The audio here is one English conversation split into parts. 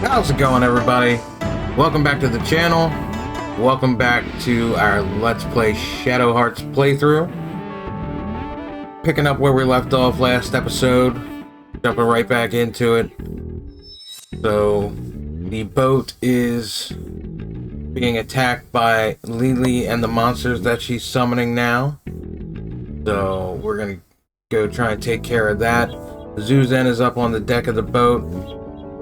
How's it going, everybody? Welcome back to the channel. Welcome back to our Let's Play Shadow Hearts playthrough. Picking up where we left off last episode. Jumping right back into it. So, the boat is being attacked by Lily and the monsters that she's summoning now. So, we're gonna go try and take care of that. Zuzan is up on the deck of the boat,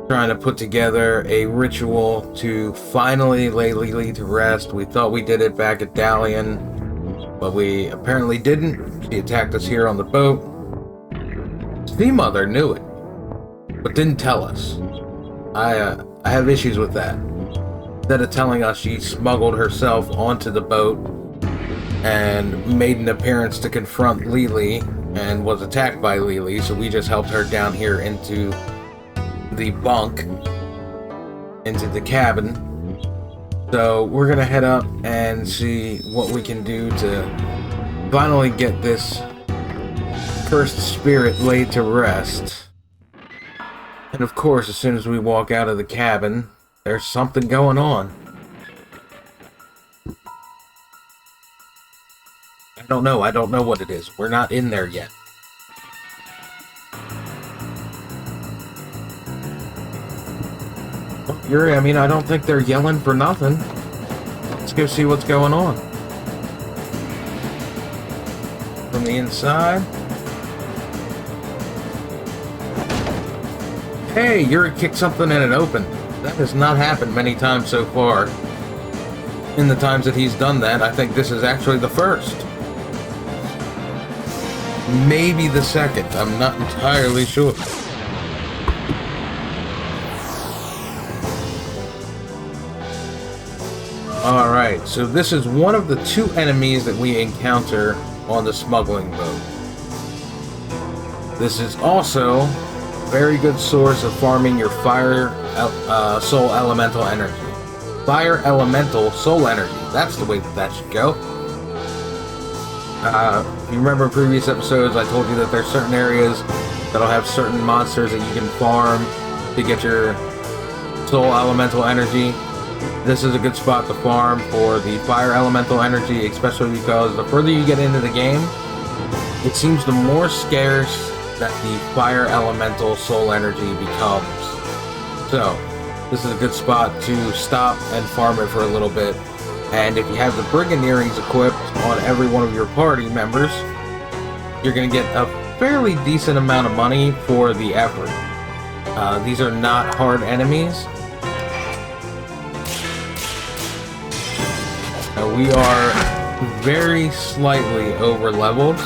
trying to put together a ritual to finally lay Lily to rest. We thought we did it back at Dalian, but we apparently didn't. She attacked us here on the boat. The mother knew it, but didn't tell us. I have issues with that. Instead of telling us, she smuggled herself onto the boat and made an appearance to confront Lily and was attacked by Lily, so we just helped her down here into the bunk, into the cabin. So we're gonna head up and see what we can do to finally get this cursed spirit laid to rest. And of course, as soon as we walk out of the cabin, there's something going on. I don't know what it is. We're not in there yet. Yuri, I mean, I don't think they're yelling for nothing. Let's go see what's going on. From the inside. Hey, Yuri kicked something and it opened. That has not happened many times so far. In the times that he's done that, I think this is actually the first. Maybe the second. I'm not entirely sure. Alright, so this is one of the two enemies that we encounter on the smuggling boat. This is also a very good source of farming your fire soul elemental energy. Fire elemental soul energy. That's the way that should go. If you remember in previous episodes, I told you that there's certain areas that'll have certain monsters that you can farm to get your soul elemental energy. This is a good spot to farm for the fire elemental energy, especially because the further you get into the game, it seems the more scarce that the fire elemental soul energy becomes. So, this is a good spot to stop and farm it for a little bit. And if you have the brigand earrings equipped on every one of your party members, you're going to get a fairly decent amount of money for the effort. These are not hard enemies. We are very slightly over leveled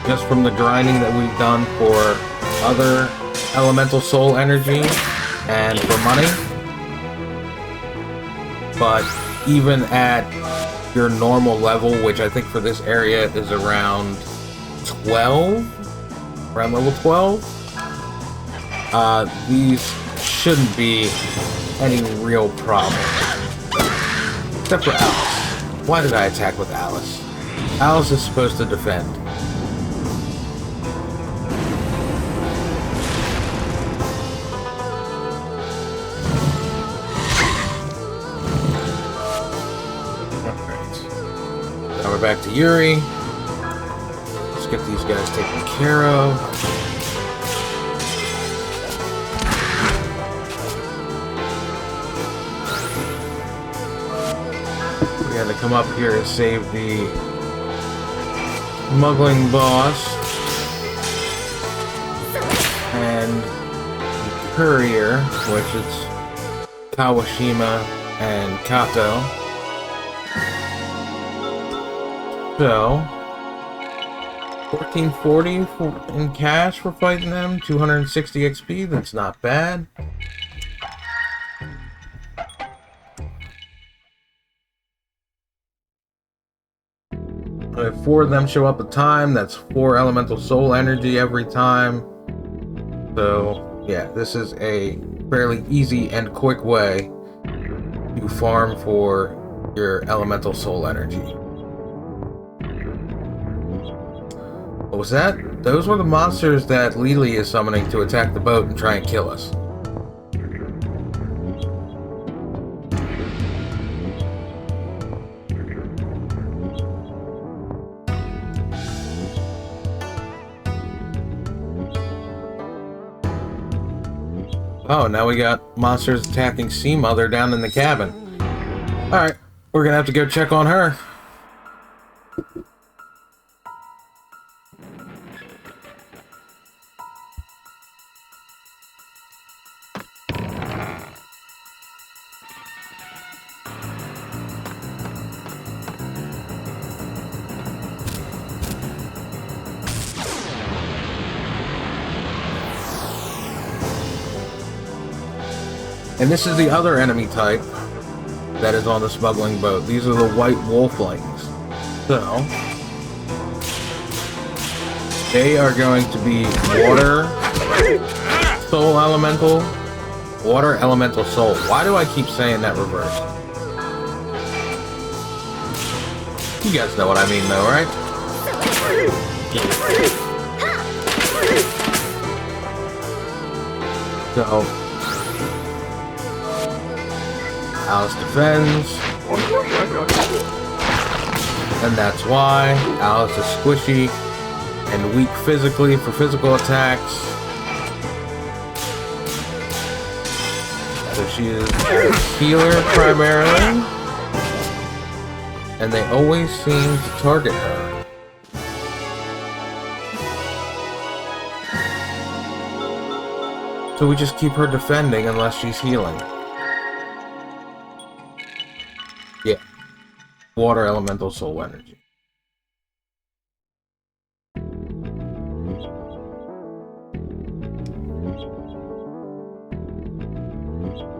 just from the grinding that we've done for other elemental soul energy and for money. But even at your normal level, which I think for this area is around 12, around level 12, these shouldn't be any real problem. Except for Alice. Why did I attack with Alice? Alice is supposed to defend. Alright. Now we're back to Yuri. Let's get these guys taken care of. To come up here and save the smuggling boss and the courier, which is Kawashima and Kato. So 1440 in cash for fighting them, 260 XP. That's not bad. If 4 of them show up a time, that's 4 elemental soul energy every time. So, yeah, this is a fairly easy and quick way to farm for your elemental soul energy. What was that? Those were the monsters that Lily is summoning to attack the boat and try and kill us. Oh, now we got monsters attacking Sea Mother down in the cabin. Alright, we're gonna have to go check on her. And this is the other enemy type that is on the smuggling boat. These are the white wolflings. So, they are going to be water soul elemental. Water elemental soul. Why do I keep saying that reversed? You guys know what I mean though, right? So, Alice defends, and that's why Alice is squishy and weak physically for physical attacks. So she is a healer primarily, and they always seem to target her. So we just keep her defending unless she's healing. Yeah. Water elemental soul energy.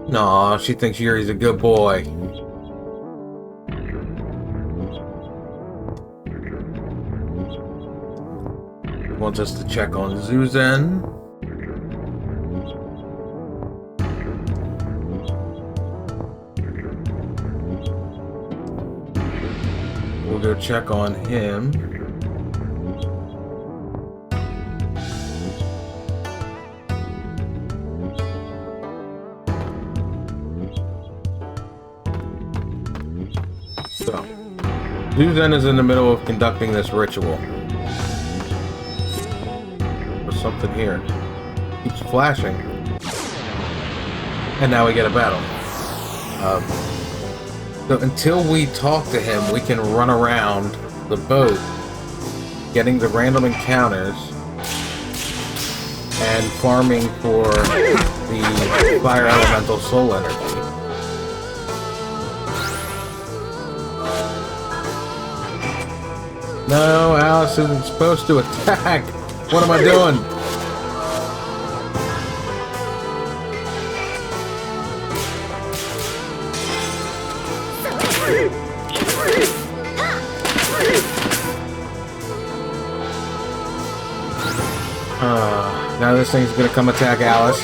No, she thinks Yuri's a good boy. Wants us to check on Zuzen. We'll go check on him. So, Zuzen is in the middle of conducting this ritual. There's something here. Keeps flashing. And now we get a battle. So until we talk to him, we can run around the boat, getting the random encounters, and farming for the fire elemental soul energy. No, Alice isn't supposed to attack. What am I doing? Now this thing's gonna come attack Alice.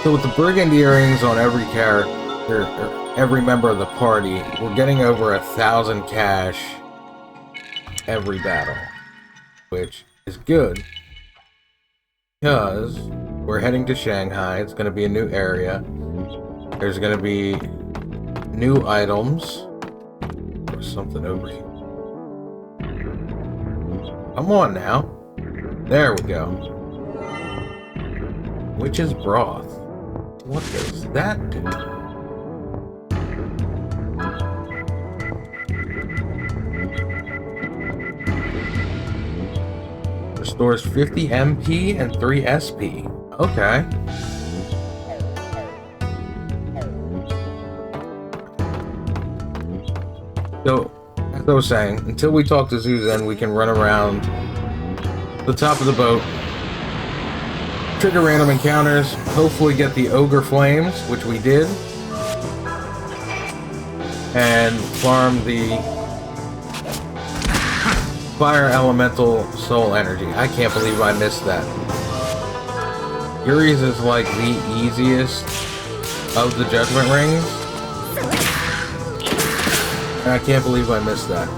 So with the brigand earrings on every character, every member of the party, we're getting over 1,000 cash every battle, which is good because we're heading to Shanghai. It's going to be a new area. There's going to be new items. There's something over here. Come on now. There we go. Witch's broth. What does that do? Restores 50 MP and 3 SP. Okay. So, as I was saying, until we talk to Zuzen, we can run around the top of the boat, trigger random encounters, hopefully get the ogre flames, which we did, and farm the Fire elemental soul energy. I can't believe I missed that. Yuri's is like the easiest of the judgment rings. And I can't believe I missed that.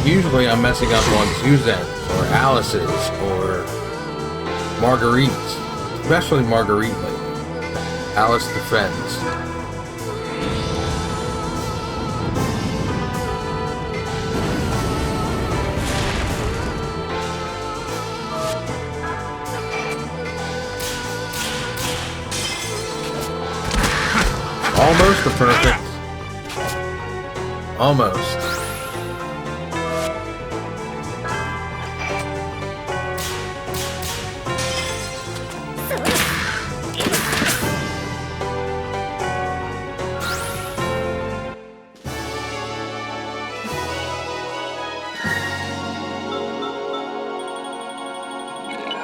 Usually I'm messing up on Suzanne's or Alice's or Marguerite's. Especially Marguerite lately. Alice defends. Almost a perfect. Almost.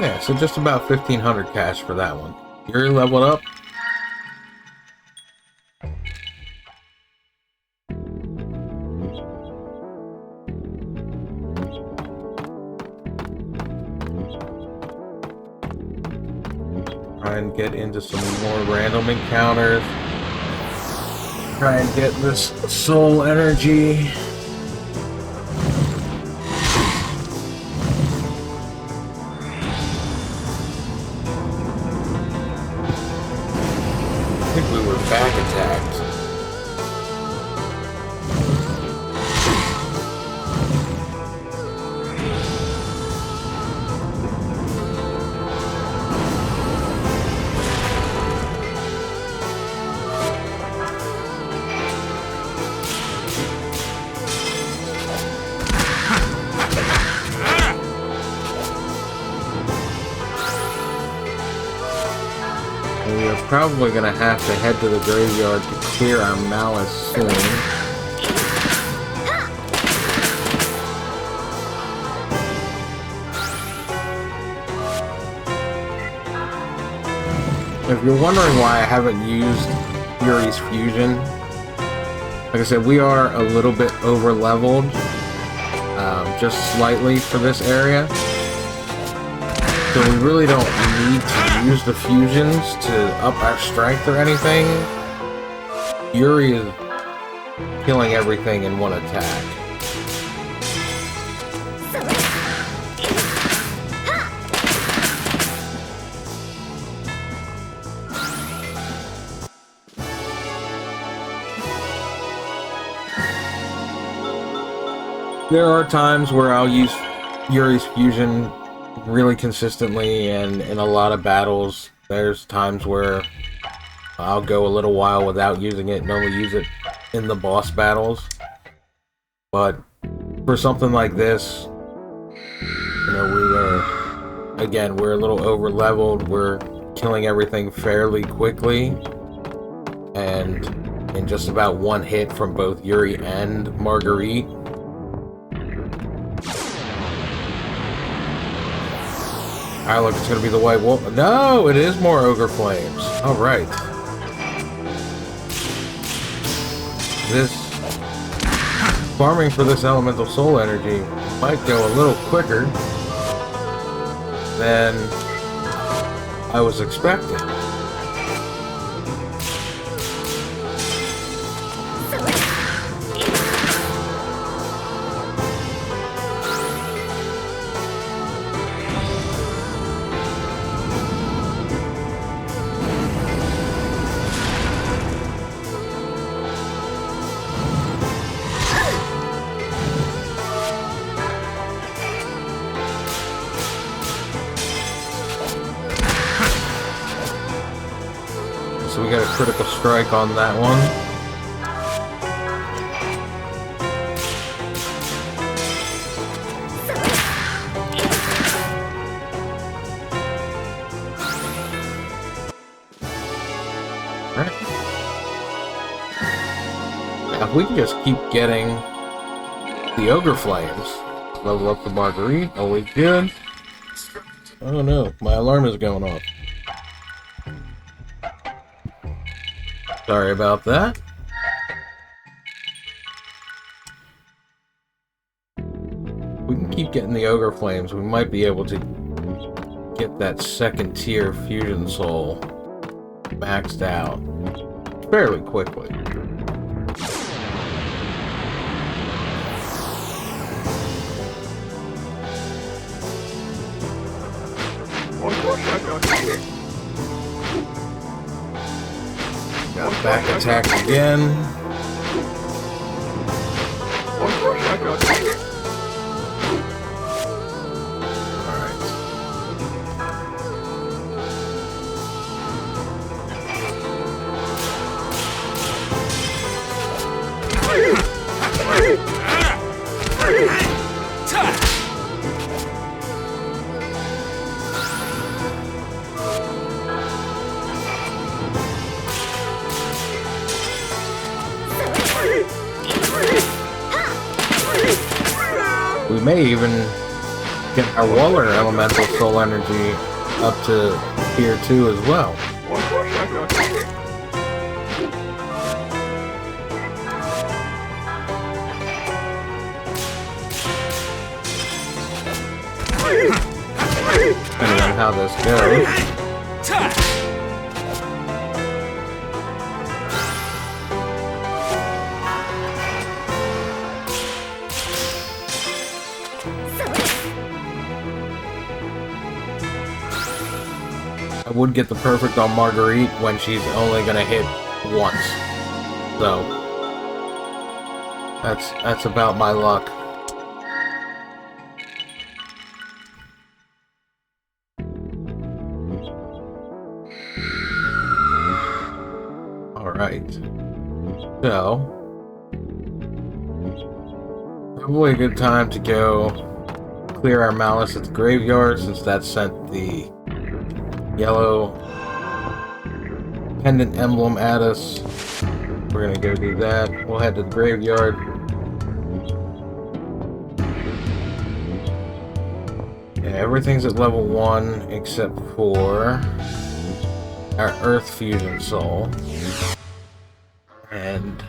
Yeah, so just about 1,500 cash for that one. You're leveled up. Try and get into some more random encounters. Try and get this soul energy. I think we were back attacked. We are probably going to have to head to the graveyard to clear our malice soon. If you're wondering why I haven't used Yuri's Fusion, like I said, we are a little bit over leveled, just slightly for this area. So we really don't need to use the fusions to up our strength or anything. Yuri is killing everything in one attack. There are times where I'll use Yuri's Fusion really consistently, and in a lot of battles there's times where I'll go a little while without using it and only use it in the boss battles. But for something like this, you know, we're a little over leveled, we're killing everything fairly quickly, and in just about one hit from both Yuri and Marguerite. Alright, look, it's gonna be the white wolf. No, it is more ogre flames. Alright. This farming for this elemental soul energy might go a little quicker than I was expecting. So we got a critical strike on that one. Alright. Now if we can just keep getting the ogre flames, level up the Marguerite, always good. Oh no, my alarm is going off. Sorry about that. keep getting the ogre flames, we might be able to get that second tier fusion soul maxed out fairly quickly. Got back attack again. We may even get our water elemental soul energy up to tier 2 as well. Depending on how this goes. I would get the perfect on Marguerite when she's only gonna hit once. So that's about my luck. Alright. So probably a good time to go clear our malice at the graveyard, since that sent the yellow pendant emblem at us. We're gonna go do that. We'll head to the graveyard. Yeah, everything's at level 1 except for our Earth Fusion Soul. And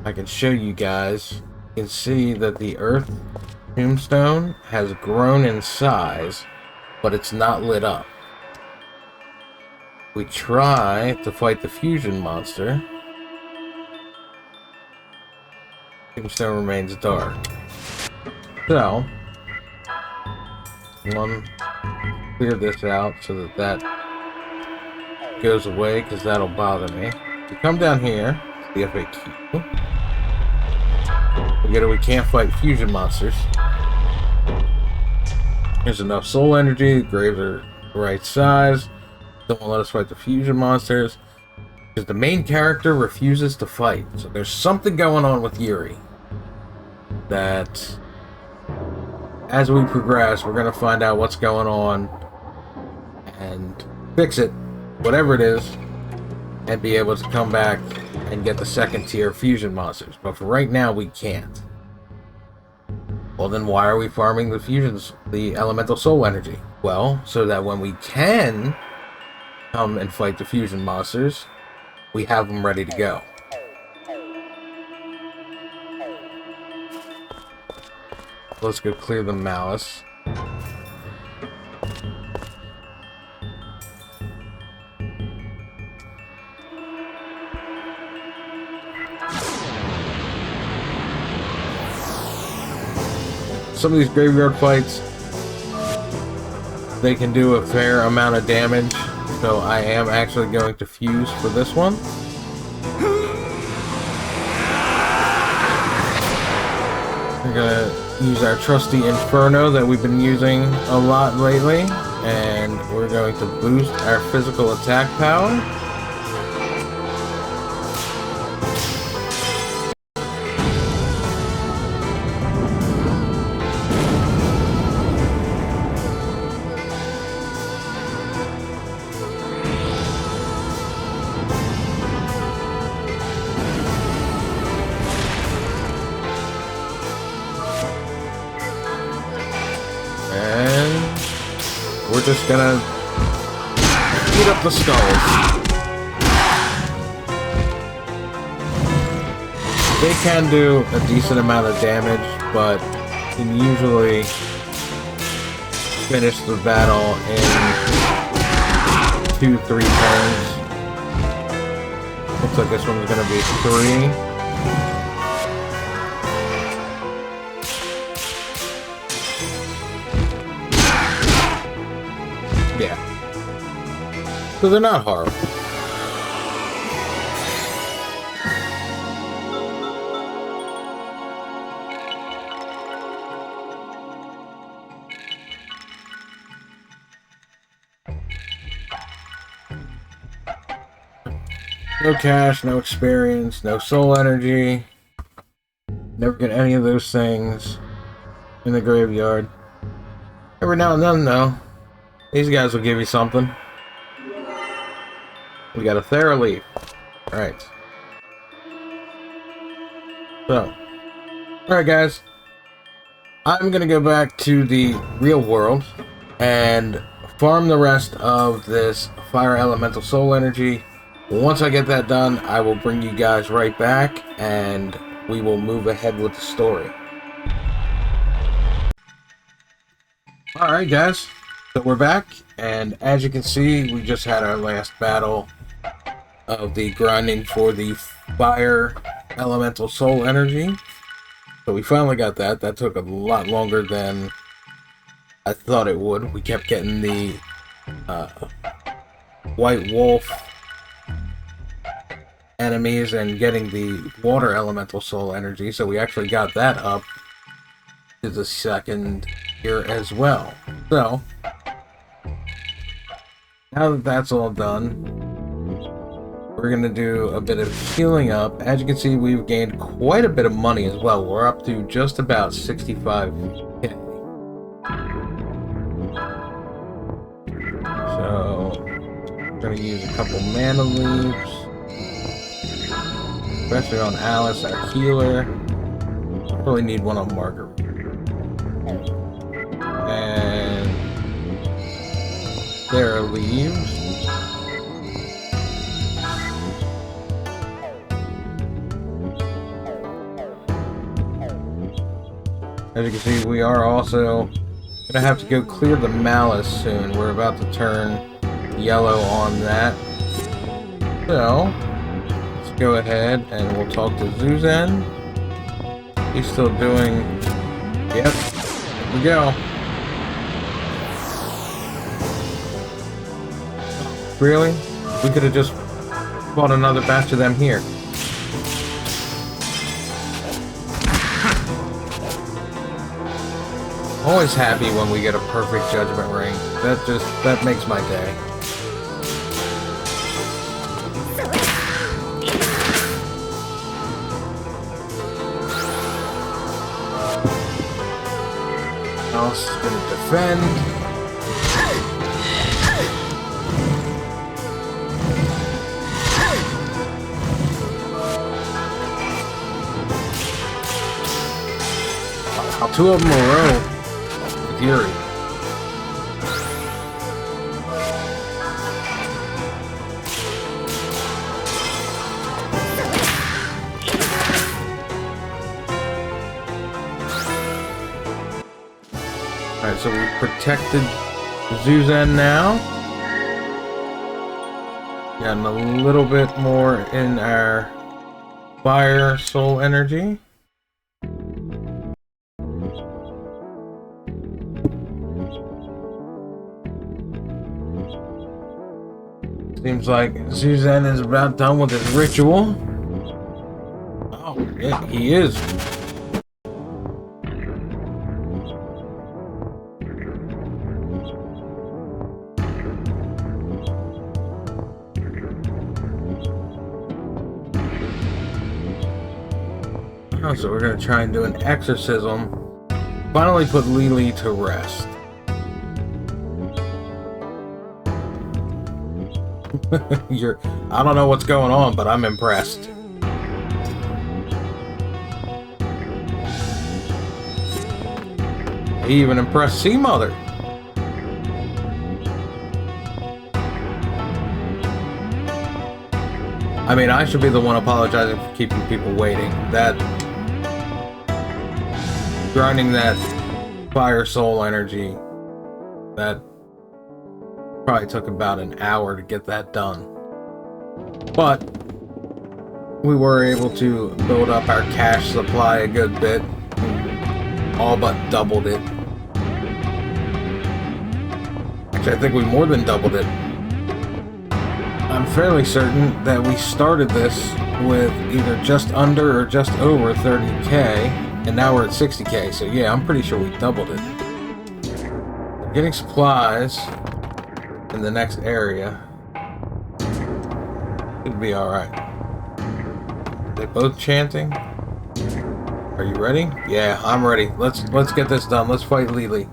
I can show you guys. You can see that the Earth Tombstone has grown in size, but it's not lit up. We try to fight the fusion monster. Tombstone remains dark. So, clear this out so that that goes away, because that'll bother me. We come down here, the FAQ. We can't fight fusion monsters. There's enough soul energy, the graves are the right size. Don't let us fight the fusion monsters, because the main character refuses to fight. So there's something going on with Yuri that, as we progress, we're going to find out what's going on and fix it, whatever it is, and be able to come back and get the second tier fusion monsters. But for right now, we can't. Well, then why are we farming the fusions, the elemental soul energy? Well, so that when we can come and fight the fusion monsters, we have them ready to go. Let's go clear the malice. Some of these graveyard fights, they can do a fair amount of damage, so I am actually going to fuse for this one. We're gonna use our trusty Inferno that we've been using a lot lately, and we're going to boost our physical attack power. We're just gonna eat up the skulls. They can do a decent amount of damage, but can usually finish the battle in 2-3 turns. Looks like this one's gonna be 3. Yeah. So they're not horrible. No cash, no experience, no soul energy. Never get any of those things in the graveyard. Every now and then, though, these guys will give you something. We got a Thera leaf. Alright. So. Alright, guys. I'm gonna go back to the real world and farm the rest of this fire elemental soul energy. Once I get that done, I will bring you guys right back, and we will move ahead with the story. Alright guys, so we're back, and as you can see, we just had our last battle of the grinding for the fire elemental soul energy. So we finally got that. That took a lot longer than I thought it would. We kept getting the white wolf enemies and getting the water elemental soul energy, so we actually got that up to the second here as well. So now that that's all done, we're gonna do a bit of healing up. As you can see, we've gained quite a bit of money as well. We're up to just about 65k. So we're gonna use a couple mana leaves, especially on Alice, our healer. Really need one on Marguerite. And there are leaves. As you can see, we are also gonna have to go clear the malice soon. We're about to turn yellow on that. So go ahead and we'll talk to Zuzan. He's still doing... Yep. Here we go. Really? We could have just fought another batch of them here. Always happy when we get a perfect judgment ring. That makes my day. Alice is going to defend. Wow, 2 of them in a row with Yuri. Alright, so we've protected Zuzan now. Gotten a little bit more in our fire soul energy. Seems like Zuzan is about done with his ritual. Oh, yeah, he is. So we're going to try and do an exorcism. Finally put Lily to rest. I don't know what's going on, but I'm impressed. He even impressed Sea Mother. I mean, I should be the one apologizing for keeping people waiting. grinding that fire soul energy. That probably took about an hour to get that done. But we were able to build up our cash supply a good bit. All but doubled it. Actually, I think we more than doubled it. I'm fairly certain that we started this with either just under or just over 30k, and now we're at 60k, so yeah, I'm pretty sure we doubled it. We're getting supplies in the next area. Should be alright. They both chanting? Are you ready? Yeah, I'm ready. Let's get this done. Let's fight Lily.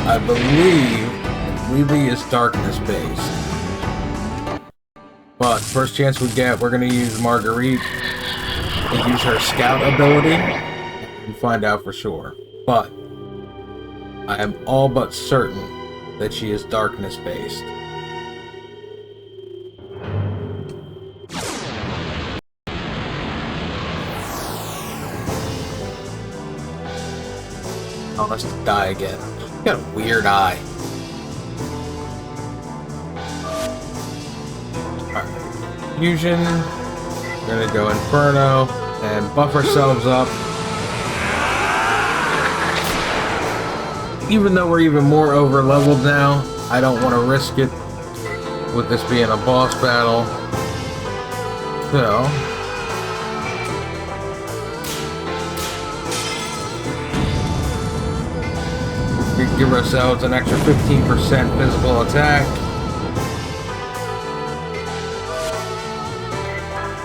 I believe Lily is darkness based. But first chance we get, we're gonna use Marguerite and use her scout ability and find out for sure. But I am all but certain that she is darkness based. Oh, let's die again. She's got a weird eye. Alright. Fusion. We're gonna go Inferno and buff ourselves up. Even though we're even more over leveled now, I don't want to risk it with this being a boss battle. So we give ourselves an extra 15% physical attack.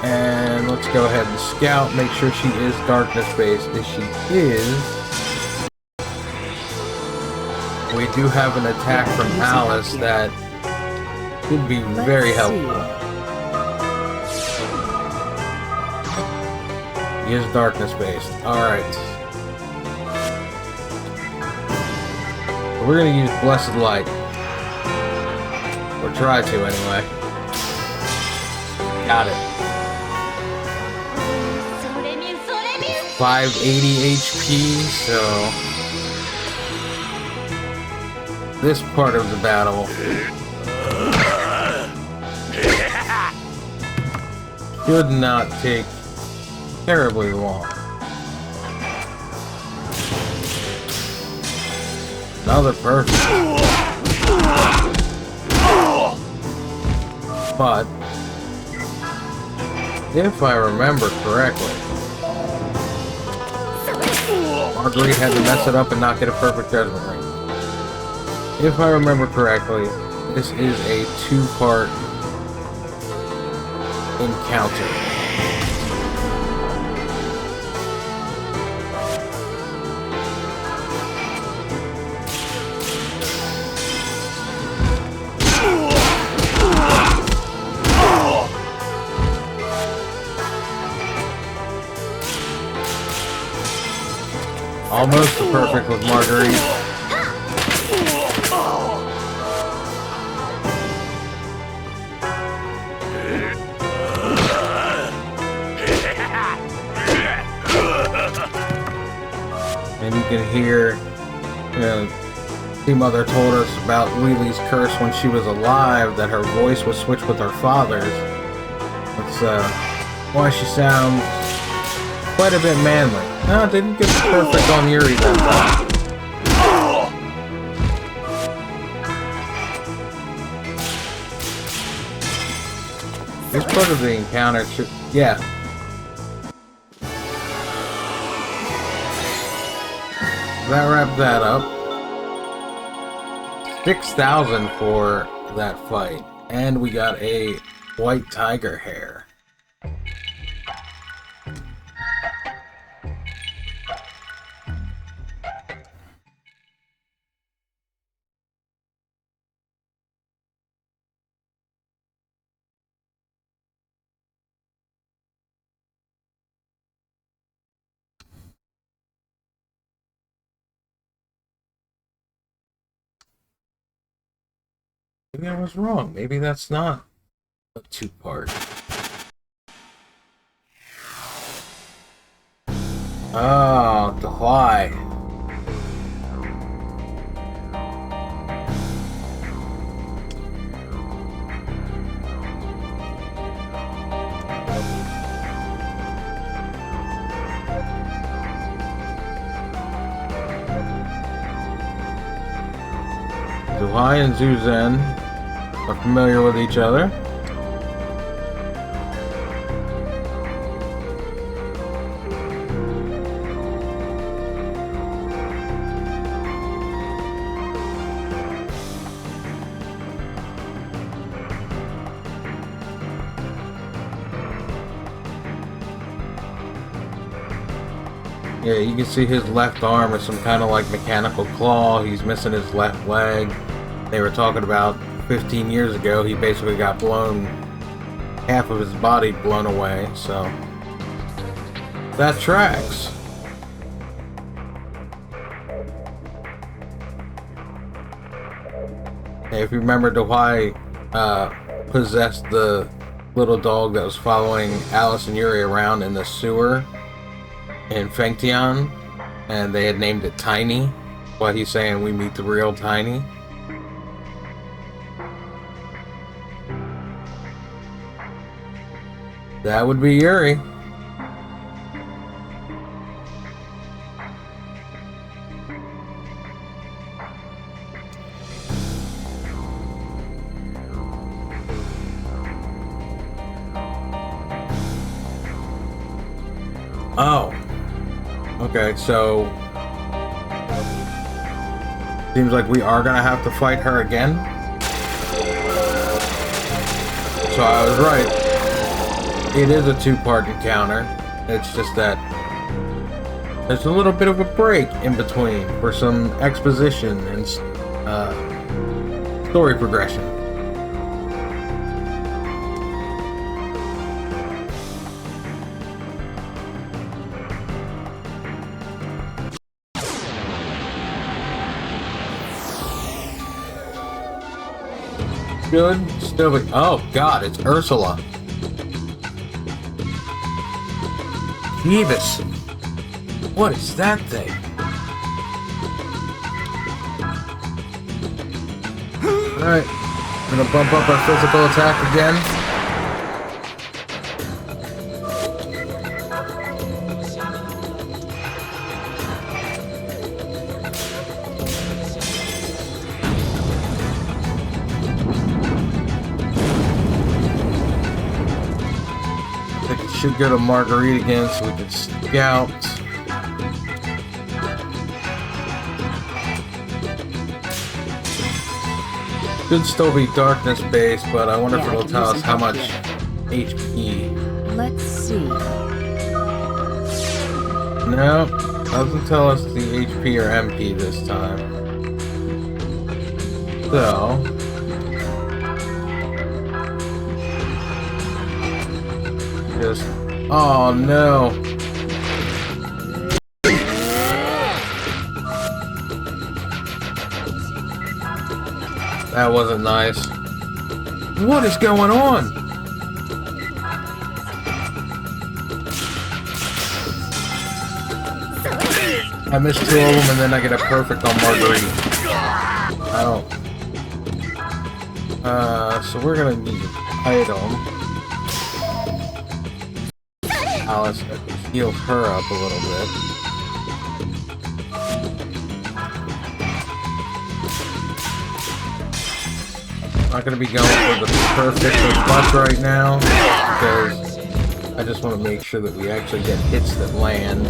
And let's go ahead and scout, make sure she is darkness based. If she is, we do have an attack from Alice that could be very helpful. He is darkness based. Alright. We're gonna use Blessed Light. Or try to anyway. Got it. 580 HP, so this part of the battle should not take terribly long. Another perfect. But if I remember correctly, Marguerite had to mess it up and not get a perfect judgment ring. If I remember correctly, this is a two-part encounter. Almost perfect with Marguerite. And you can hear, Mother told us about Lily's curse when she was alive, that her voice was switched with her father's. That's why she sounds quite a bit manly. No, it didn't get perfect on Yuri that time. This part of the encounter should... yeah. That wrapped that up. 6,000 for that fight. And we got a white tiger hair. Maybe I was wrong. Maybe that's not a two-part. Oh, the why. Zuhai and Zuzan are familiar with each other. Yeah, you can see his left arm is some kind of like mechanical claw. He's missing his left leg. They were talking about 15 years ago, he basically got blown, half of his body blown away, so that tracks. Hey, if you remember, Dawai possessed the little dog that was following Alice and Yuri around in the sewer in Fengtian, and they had named it Tiny. What he's saying, we meet the real Tiny. That would be Yuri. Oh. Okay, so seems like we are gonna have to fight her again. So I was right. It is a two-part encounter. It's just that there's a little bit of a break in between for some exposition and story progression. Good. Still be. Oh God, it's Ursula. Phoebus. What is that thing? Alright. I'm gonna bump up our physical attack again. Should go to Marguerite again so we can scout. Could still be darkness based, but I wonder if it'll tell us how much HP. Let's see. No, doesn't tell us the HP or MP this time. So just, oh no. That wasn't nice. What is going on? I missed two of them and then I get a perfect on Marguerite. I don't. So we're gonna need an item. Alice heal her up a little bit. I'm not going to be going for the perfect butt right now because I just want to make sure that we actually get hits that land.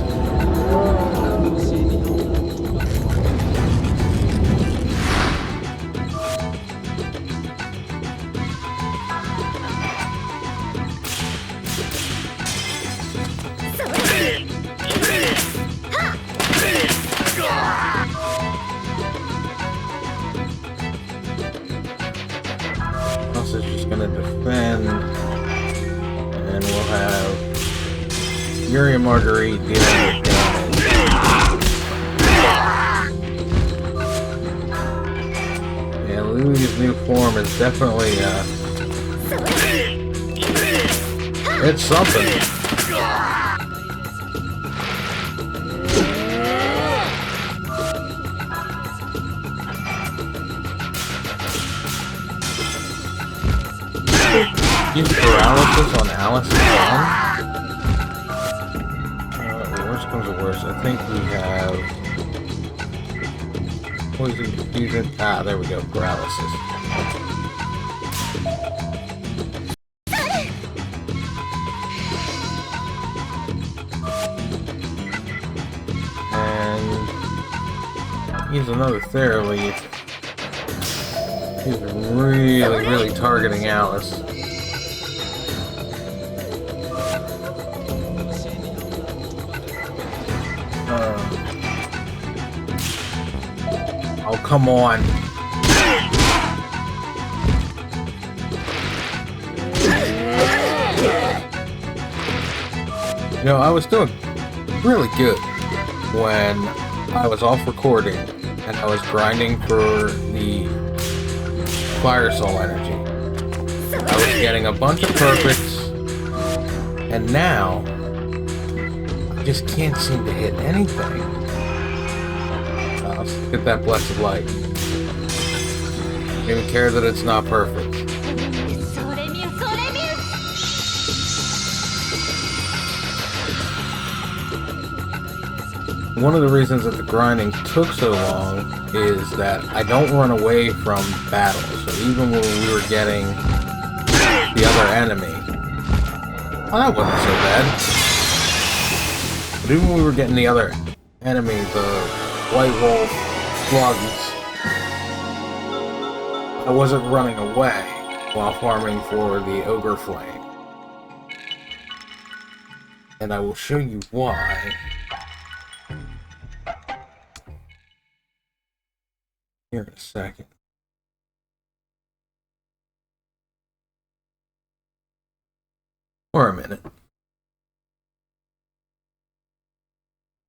Is just gonna defend, and we'll have Yuri and Marguerite dealing with damage. Yeah, Lily's new form is definitely, it's something. Use paralysis on Alice again. Worst comes to worst, I think we have poison, confusion. Ah, there we go, paralysis. And use another Thera. He's really targeting Alice. Oh, come on. You know, I was doing really good when I was off recording and I was grinding for the Fire Soul energy. I was getting a bunch of perfects, and now I just can't seem to hit anything. Let's get that blessed light. Don't even care that it's not perfect. One of the reasons that the grinding took so long is that I don't run away from battles. So even when we were getting the other enemy, well, that wasn't so bad. But even when we were getting the other enemy, the White Wolf slugs, I wasn't running away while farming for the Ogre Flame. And I will show you why. Here in a second. For a minute. I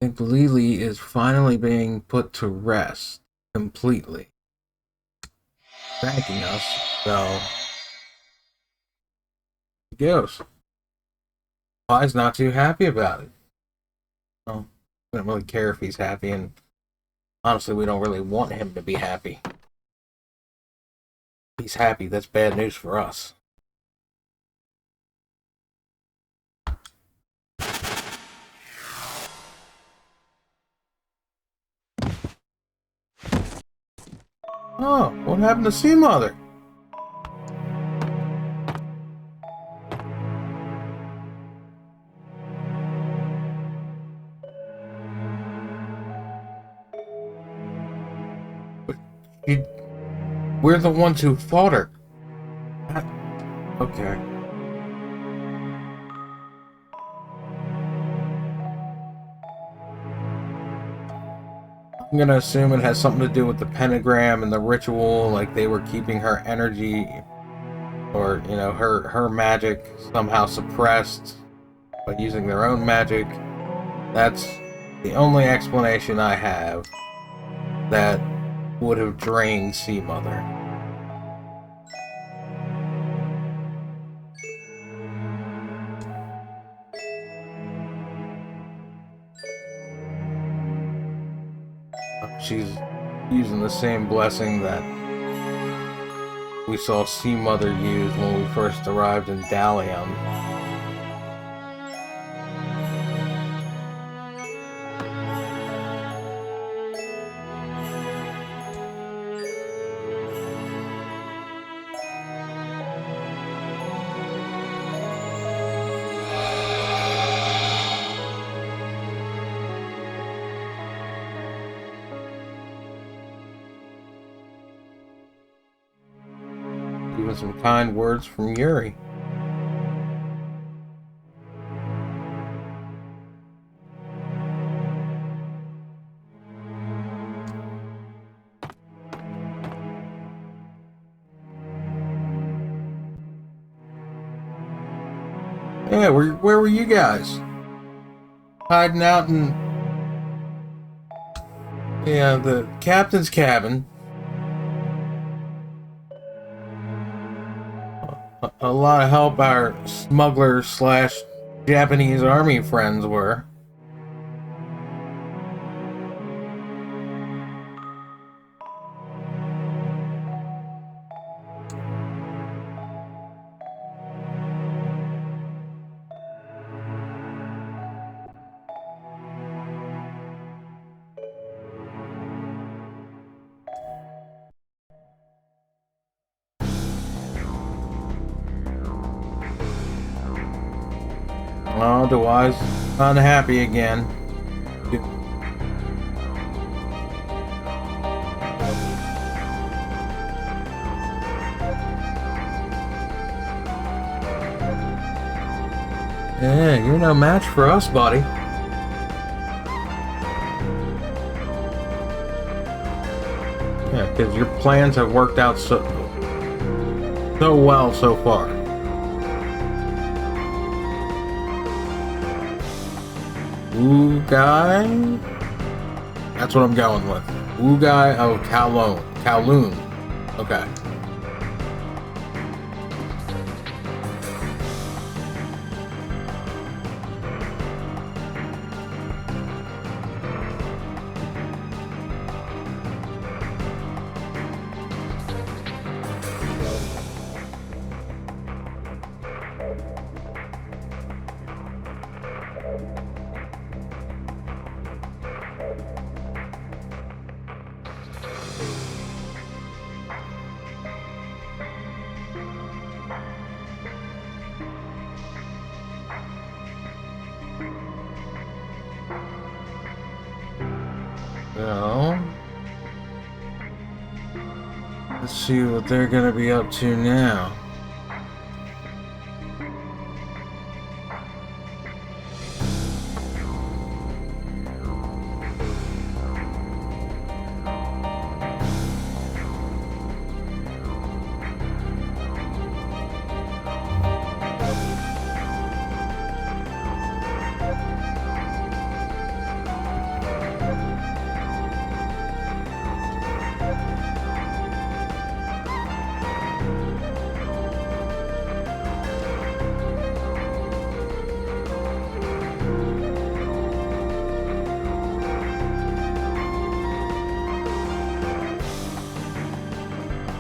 think Lily is finally being put to rest completely. Thanking us, so he goes. Why's not too happy about it? Well, we don't really care if he's happy, and honestly, we don't really want him to be happy. If he's happy, that's bad news for us. Oh, what happened to Sea Mother? We're the ones who fought her. Okay. I'm gonna assume it has something to do with the pentagram and the ritual, like they were keeping her energy, or, you know, her magic somehow suppressed by using their own magic. That's the only explanation I have that would have drained Sea Mother. She's using the same blessing that we saw Sea Mother use when we first arrived in Dalian. Even some kind words from Yuri. Yeah, where were you guys? Hiding out in, yeah, the captain's cabin. A lot of help our smuggler slash Japanese army friends were. Oh, Dewey's unhappy again. Yeah, you're no match for us, buddy. Yeah, because your plans have worked out so well so far. Wu Guy? That's what I'm going with. Wu Guy of Kowloon. Okay. So, let's see what they're gonna be up to now.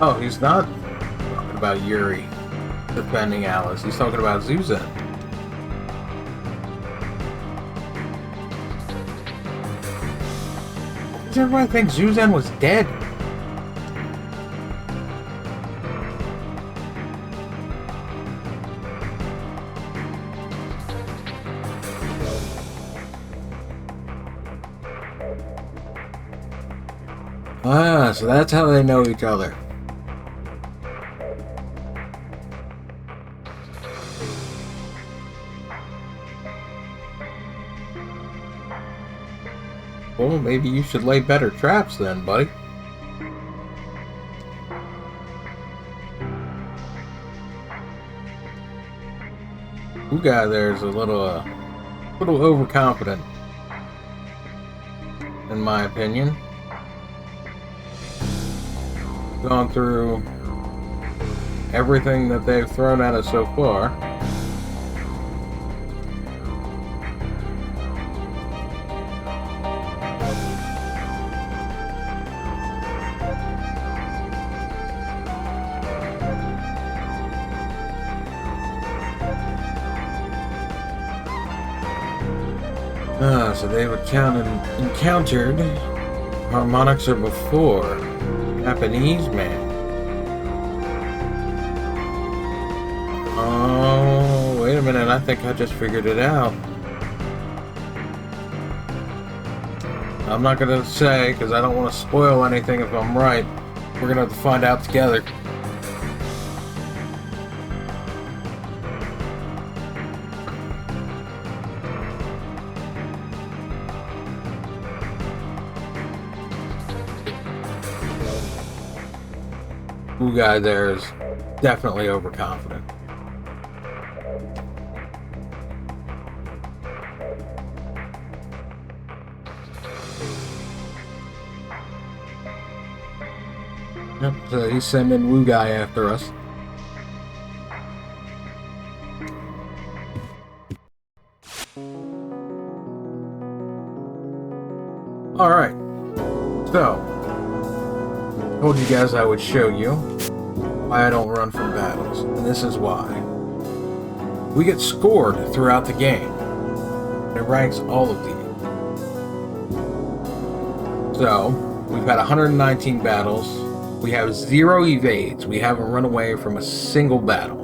Oh, he's not talking about Yuri defending Alice. He's talking about Zuzan. Does everybody think Zuzan was dead? Ah, so that's how they know each other. Well, maybe you should lay better traps then, buddy. Who guy there is a little overconfident, in my opinion. Gone through everything that they've thrown at us so far. So they've encountered harmonics or before. Japanese man. Oh, wait a minute. I think I just figured it out. I'm not going to say because I don't want to spoil anything if I'm right. We're going to have to find out together. Who guy there is definitely overconfident. Yep, so he's sending Wu Guy after us. Alright, so, told you guys I would show you why I don't run from battles, and this is why. We get scored throughout the game. It ranks all of these. So, we've had 119 battles. We have 0 evades. We haven't run away from a single battle.